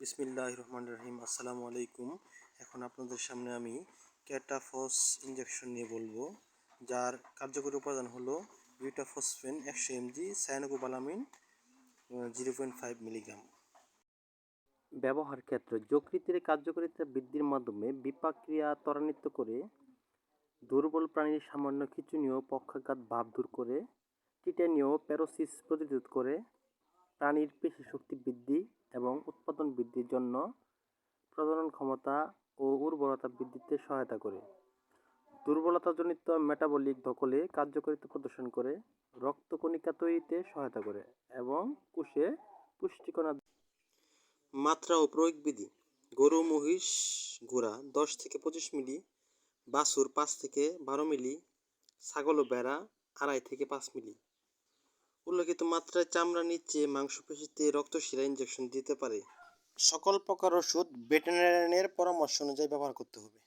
বিসমিল্লাহির রহমানির রহিম। আসসালামু আলাইকুম। এখন আপনাদের সামনে আমি ক্যাটাফস ইঞ্জেকশন নিয়ে বলবো, যার কার্যকরী উপাদান হলো বিউটাফসফেন 100 mg, সায়ানোকোবালামিন 0.5 মিলিগ্রাম। ব্যবহার ক্ষেত্র: যকৃতের কার্যকারিতা বৃদ্ধির মাধ্যমে বিপাক ক্রিয়া ত্বরান্বিত করে, দুর্বল প্রাণীর সামান্য খিঁচুনি ও পক্ষাঘাত ভাব দূর করে, টিটানীয় প্যারোসিস প্রতিরোধ করে, প্রাণীর পেশি শক্তি বৃদ্ধি এবং উৎপাদন বৃদ্ধির জন্য প্রজনন ক্ষমতা ও উর্বরতা বৃদ্ধিতে সহায়তা করে, দুর্বলতাজনিত মেটাবলিক ধকলে কার্যকারিতা প্রদর্শন করে, রক্তকণিকা তৈরিতে সহায়তা করে এবং কোষে পুষ্টিকণা। মাত্রা ও প্রয়োগ বিধি: গরু, মহিষ, ঘোড়া 10 থেকে 25 মিলি, বাছুর 5 থেকে 12 মিলি, ছাগল ও ভেড়া 2.5 থেকে 5 মিলি। উল্লেখিত মাত্রায় চামড়া নিচে মাংসপেশিতে রক্তশিরা ইনজেকশন দিতে পারে। সকল প্রকার ওষুধ ভেটেরিনারিয়ানের পরামর্শ অনুযায়ী ব্যবহার করতে হবে।